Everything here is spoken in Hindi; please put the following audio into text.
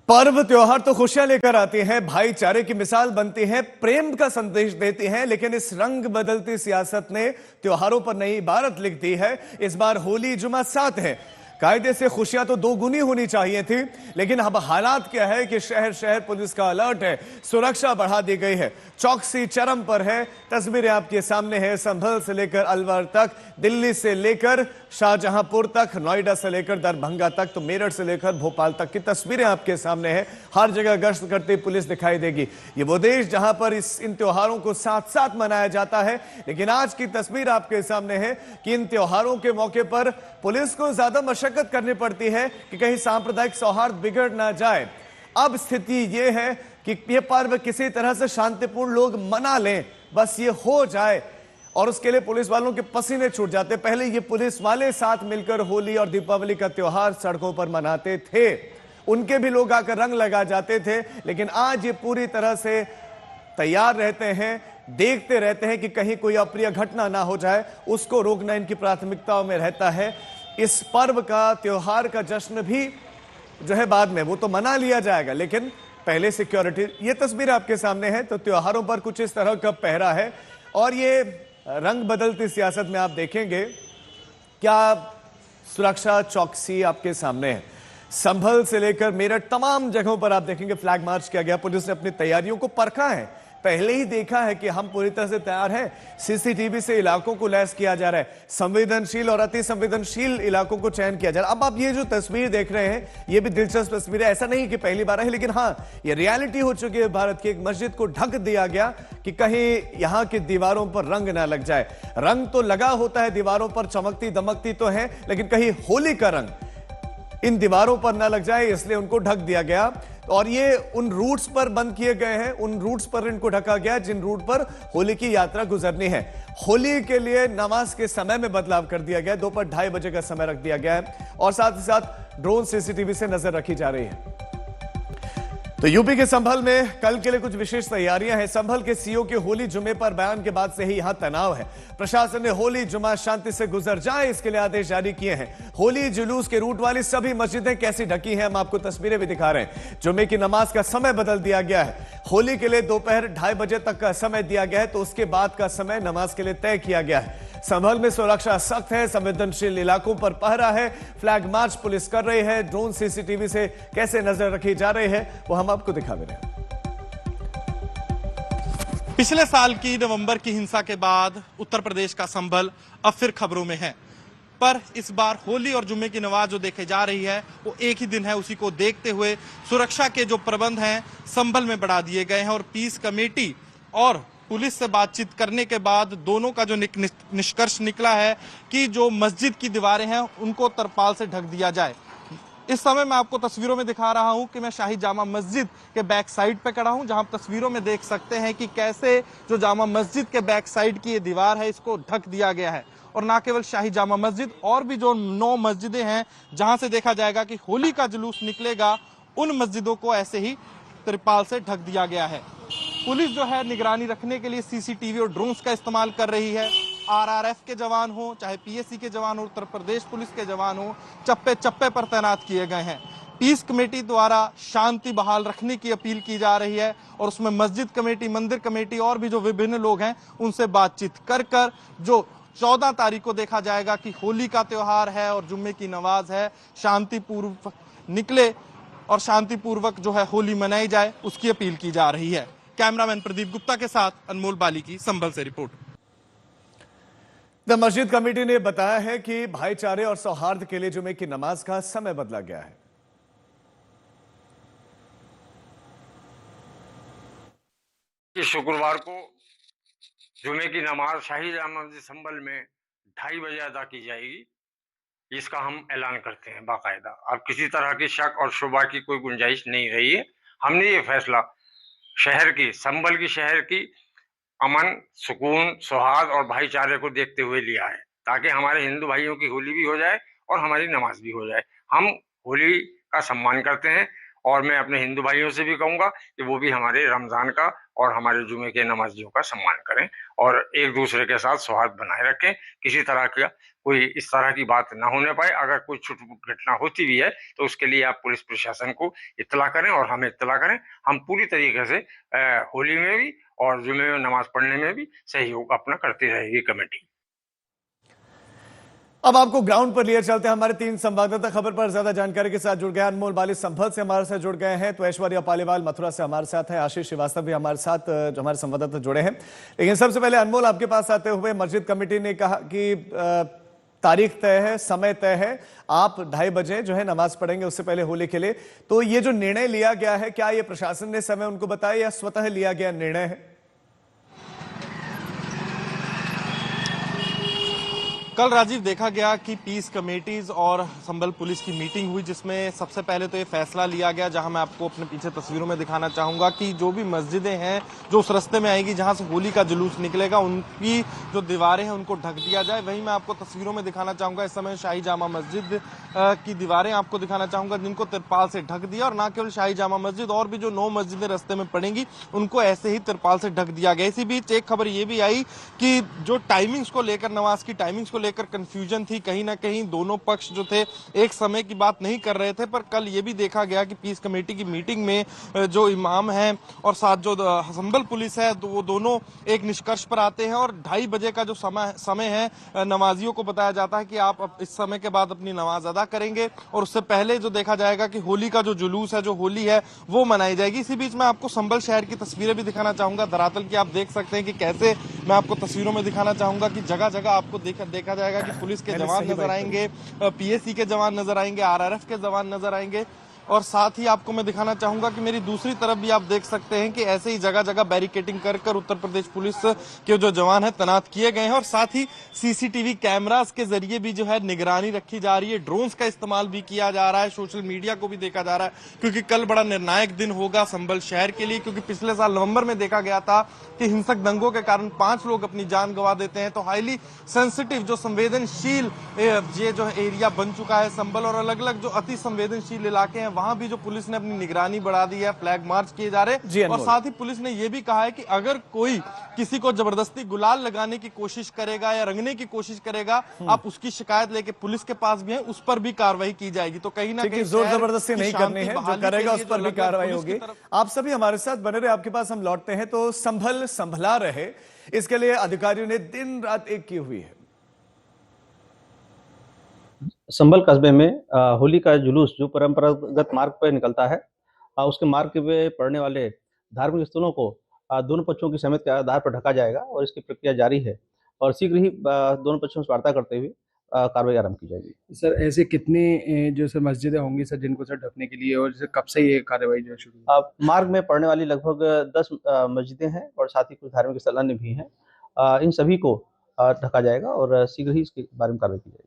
पर्व त्योहार तो खुशियां लेकर आते हैं, भाईचारे की मिसाल बनती हैं, प्रेम का संदेश देती हैं, लेकिन इस रंग बदलती सियासत ने त्योहारों पर नई इबारत लिख दी है। इस बार होली जुमा साथ है। कायदे से खुशियां तो दो गुनी होनी चाहिए थी, लेकिन अब हालात क्या है कि शहर शहर पुलिस का अलर्ट है, सुरक्षा बढ़ा दी गई है, चौकसी चरम पर है। तस्वीरें आपके सामने है, संभल से लेकर अलवर तक, दिल्ली से लेकर शाहजहांपुर तक, नोएडा से लेकर दरभंगा तक, तो मेरठ से लेकर भोपाल तक की तस्वीरें आपके सामने है। हर जगह गश्त करती पुलिस दिखाई देगी। ये वो देश जहां पर इन त्योहारों को साथ साथ मनाया जाता है, लेकिन आज की तस्वीर आपके सामने है कि इन त्योहारों के मौके पर पुलिस को ज्यादा मशक्कत करनी पड़ती है कि कहीं सांप्रदायिक सौहार्द बिगड़ ना जाए। अब स्थिति यह है कि यह पर्व किसी तरह से शांतिपूर्ण लोग मना लें, बस ये हो जाए, और उसके लिए पुलिस वालों के पसीने छूट जाते। पहले ये पुलिस वाले साथ मिलकर होली और दीपावली का त्योहार सड़कों पर मनाते थे, उनके भी लोग आकर रंग लगा जाते थे, लेकिन आज ये पूरी तरह से तैयार रहते हैं, देखते रहते हैं कि कहीं कोई अप्रिय घटना ना हो जाए, उसको रोकना इनकी प्राथमिकताओं में रहता है। इस पर्व का, त्योहार का जश्न भी जो है बाद में वो तो मना लिया जाएगा, लेकिन पहले सिक्योरिटी। ये तस्वीर आपके सामने है, तो त्योहारों पर कुछ इस तरह का पहरा है, और ये रंग बदलती सियासत में आप देखेंगे क्या सुरक्षा चौकसी आपके सामने है। संभल से लेकर मेरठ तमाम जगहों पर आप देखेंगे फ्लैग मार्च किया गया। पुलिस ने अपनी तैयारियों को परखा है, पहले ही देखा है कि हम पूरी तरह से तैयार हैं। सीसीटीवी से इलाकों को लैस किया जा रहा है, संवेदनशील और अति संवेदनशील इलाकों को चयन किया जा रहा है। अब आप ये जो तस्वीर देख रहे हैं, ये भी दिलचस्प तस्वीर है। ऐसा नहीं कि पहली बार है, लेकिन हाँ, ये रियलिटी हो चुकी है भारत की। एक मस्जिद को ढक दिया गया कि कहीं यहां की दीवारों पर रंग ना लग जाए। रंग तो लगा होता है दीवारों पर, चमकती दमकती तो है, लेकिन कहीं होली का रंग इन दीवारों पर ना लग जाए, इसलिए उनको ढक दिया गया। और ये उन रूट्स पर बंद किए गए हैं, उन रूट्स पर इनको ढका गया जिन रूट पर होली की यात्रा गुजरनी है। होली के लिए नमाज के समय में बदलाव कर दिया गया, दोपहर 2:30 बजे का समय रख दिया गया है, और साथ ही साथ ड्रोन सीसीटीवी से नजर रखी जा रही है। तो यूपी के संभल में कल के लिए कुछ विशेष तैयारियां हैं। संभल के सीओ के होली जुमे पर बयान के बाद से ही यहां तनाव है। प्रशासन ने होली जुमा शांति से गुजर जाए, इसके लिए आदेश जारी किए हैं। होली जुलूस के रूट वाली सभी मस्जिदें कैसी ढकी हैं, हम आपको तस्वीरें भी दिखा रहे हैं। जुमे की नमाज का समय बदल दिया गया है। होली के लिए दोपहर 2:30 बजे तक का समय दिया गया है, तो उसके बाद का समय नमाज के लिए तय किया गया है। संभल में सुरक्षा सख्त है, संवेदनशील इलाकों पर पहरा है, फ्लैग मार्च पुलिस कर रही है, ड्रोन सीसीटीवी से कैसे नजर रखी जा रही है वो हम आपको दिखा दे रहे हैं। पिछले साल की नवंबर की हिंसा के बाद उत्तर प्रदेश का संभल अब फिर खबरों में है, पर इस बार होली और जुम्मे की नमाज जो देखे जा रही है वो एक ही दिन है। उसी को देखते हुए सुरक्षा के जो प्रबंध हैं संभल में बढ़ा दिए गए हैं, और पीस कमेटी और पुलिस से बातचीत करने के बाद दोनों का जो निष्कर्ष निकला है कि जो मस्जिद की दीवारें हैं उनको तरपाल से ढक दिया जाए। इस समय मैं आपको तस्वीरों में दिखा रहा हूं कि मैं शाही जामा मस्जिद के बैक साइड पे खड़ा हूं, जहां आप तस्वीरों में देख सकते हैं कि कैसे जो जामा मस्जिद के बैक साइड की ये दीवार है इसको ढक दिया गया है। और ना केवल शाही जामा मस्जिद, और भी जो 9 मस्जिदें हैं जहां से देखा जाएगा कि होली का जुलूस निकलेगा, उन मस्जिदों को ऐसे ही तिरपाल से ढक दिया गया है। पुलिस जो है निगरानी रखने के लिए सीसीटीवी और ड्रोन्स का इस्तेमाल कर रही है। आरआरएफ के जवान हो, चाहे पीएसी के जवान हो, उत्तर प्रदेश पुलिस के जवान हो, चप्पे चप्पे पर तैनात किए गए हैं। पीस कमेटी द्वारा शांति बहाल रखने की अपील की जा रही है, और उसमें मस्जिद कमेटी, मंदिर कमेटी और भी जो विभिन्न लोग हैं उनसे बातचीत कर कर जो 14 तारीख को देखा जाएगा कि होली का त्योहार है और जुम्मे की नमाज है, शांतिपूर्वक निकले और शांतिपूर्वक जो है होली मनाई जाए, उसकी अपील की जा रही है। कैमरामैन प्रदीप गुप्ता के साथ अनमोल बाली की संभल से रिपोर्ट। द मस्जिद कमेटी ने बताया है कि भाईचारे और सौहार्द के लिए जुमे की नमाज का समय बदला गया है। इस शुक्रवार को जुमे की नमाज शाही जामा मस्जिद संभल में 2:30 बजे अदा की जाएगी, इसका हम ऐलान करते हैं बाकायदा। अब किसी तरह की शक और शुबा की कोई गुंजाइश नहीं रही है। हमने ये फैसला शहर की, संभल की शहर की अमन, सुकून, सौहार्द और भाईचारे को देखते हुए लिया है, ताकि हमारे हिंदू भाइयों की होली भी हो जाए और हमारी नमाज भी हो जाए। हम होली का सम्मान करते हैं और मैं अपने हिंदू भाइयों से भी कहूंगा कि वो भी हमारे रमजान का और हमारे जुमे के नमाजियों का सम्मान करें और एक दूसरे के साथ सौहार्द बनाए रखें। किसी तरह का कोई इस तरह की बात ना होने पाए। अगर कोई छुटपुट घटना होती भी है तो उसके लिए आप पुलिस प्रशासन को इत्तला करें और हमें इत्तला करें। हम पूरी तरीके से होली में भी और जुमे में नमाज पढ़ने में भी सहयोग अपना करती रहेगी कमेटी। अब आपको ग्राउंड पर लिए चलते हैं। हमारे 3 संवाददाता खबर पर ज्यादा जानकारी के साथ जुड़ गए। अनमोल बाली संभल से हमारे साथ जुड़ गए हैं, तो ऐश्वर्या पालीवाल मथुरा से हमारे साथ है, आशीष श्रीवास्तव भी हमारे साथ जो हमारे संवाददाता जुड़े हैं। लेकिन सबसे पहले अनमोल, आपके पास आते हुए, मस्जिद कमेटी ने कहा कि तारीख तय है, समय तय है, आप 2:30 बजे जो है नमाज पढ़ेंगे, उससे पहले होली के लिए। तो ये जो निर्णय लिया गया है, क्या ये प्रशासन ने समय उनको बताया या स्वतः लिया गया निर्णय है? कल राजीव देखा गया कि पीस कमेटीज और संभल पुलिस की मीटिंग हुई, जिसमें सबसे पहले तो ये फैसला लिया गया, जहां मैं आपको अपने पीछे तस्वीरों में दिखाना चाहूंगा कि जो भी मस्जिदें हैं जो उस रास्ते में आएगी जहां से होली का जुलूस निकलेगा, उनकी जो दीवारें हैं उनको ढक दिया जाए। वहीं मैं आपको तस्वीरों में दिखाना चाहूंगा इस समय शाही जामा मस्जिद की दीवारें आपको दिखाना चाहूंगा, जिनको तिरपाल से ढक दिया। और ना केवल शाही जामा मस्जिद, और भी जो 9 मस्जिदें रास्ते में पड़ेंगी उनको ऐसे ही तिरपाल से ढक दिया गया। इसी बीच एक खबर ये भी आई कि जो टाइमिंग्स को लेकर, नमाज की टाइमिंग्स को लेकर कंफ्यूजन थी, कहीं ना कहीं दोनों पक्ष जो थे एक समय की बात नहीं कर रहे थे। पर कल ये भी देखा गया कि पीस कमेटी की मीटिंग में जो इमाम है और साथ जो संभल पुलिस है, वो दोनों एक निष्कर्ष पर आते हैं और 2:30 बजे का जो समय है नमाजियों को बताया जाता है कि आप इस समय के बाद अपनी नमाज अदा करेंगे और उससे पहले जो देखा जाएगा कि होली का जो जुलूस है, जो होली है, वो मनाई जाएगी। इसी बीच मैं आपको संभल शहर की तस्वीरें भी दिखाना चाहूंगा, धरातल की। आप देख सकते हैं कि कैसे, मैं आपको तस्वीरों में दिखाना चाहूंगा कि जगह जगह आपको देखा जाएगा कि पुलिस के जवान नजर आएंगे, पीएसी के जवान नजर आएंगे, आरआरएफ के जवान नजर आएंगे। और साथ ही आपको मैं दिखाना चाहूंगा कि मेरी दूसरी तरफ भी आप देख सकते हैं कि ऐसे ही जगह जगह बैरिकेडिंग कर उत्तर प्रदेश पुलिस के जो जवान है तैनात किए गए हैं। और साथ ही सीसीटीवी कैमरास के जरिए भी जो है निगरानी रखी जा रही है, ड्रोन्स का इस्तेमाल भी किया जा रहा है, सोशल मीडिया को भी देखा जा रहा है, क्योंकि कल बड़ा निर्णायक दिन होगा संभल शहर के लिए। क्योंकि पिछले साल नवंबर में देखा गया था कि हिंसक दंगों के कारण 5 लोग अपनी जान गंवा देते हैं। तो हाईली सेंसिटिव, जो संवेदनशील ये जो एरिया बन चुका है संभल, और अलग अलग जो अति संवेदनशील इलाके हैं वहां भी जो पुलिस ने अपनी निगरानी बढ़ा दी है, फ्लैग मार्च किए जा रहे। और साथ ही पुलिस ने यह भी कहा है कि अगर कोई किसी को जबरदस्ती गुलाल लगाने की कोशिश करेगा या रंगने की कोशिश करेगा, आप उसकी शिकायत लेके पुलिस के पास भी है, उस पर भी कार्रवाई की जाएगी। तो कहीं ना कहीं जोर जबरदस्ती नहीं करनी है, जो करेगा उस पर भी कार्रवाई होगी। आप सभी हमारे साथ बने रहे, आपके पास हम लौटते हैं। तो संभल संभला रहे, इसके लिए अधिकारियों ने दिन रात एक की हुई है। संभल कस्बे में होली का जुलूस जो परंपरागत मार्ग पर निकलता है, उसके मार्ग पे पड़ने वाले धार्मिक स्थलों को दोनों पक्षों की सहमति के आधार पर ढका जाएगा और इसकी प्रक्रिया जारी है और शीघ्र ही दोनों पक्षों से वार्ता करते हुए कार्रवाई आरंभ की जाएगी। सर, ऐसे कितनी जो सर मस्जिदें होंगी सर जिनको सर ढकने के लिए, और जैसे कब से ये कार्रवाई जो शुरू? मार्ग में पड़ने वाली लगभग 10 मस्जिदें हैं और साथ ही कुछ धार्मिक स्थल अन्य भी हैं। इन सभी को ढका जाएगा और शीघ्र ही इसके बारे में कार्रवाई की जाएगी।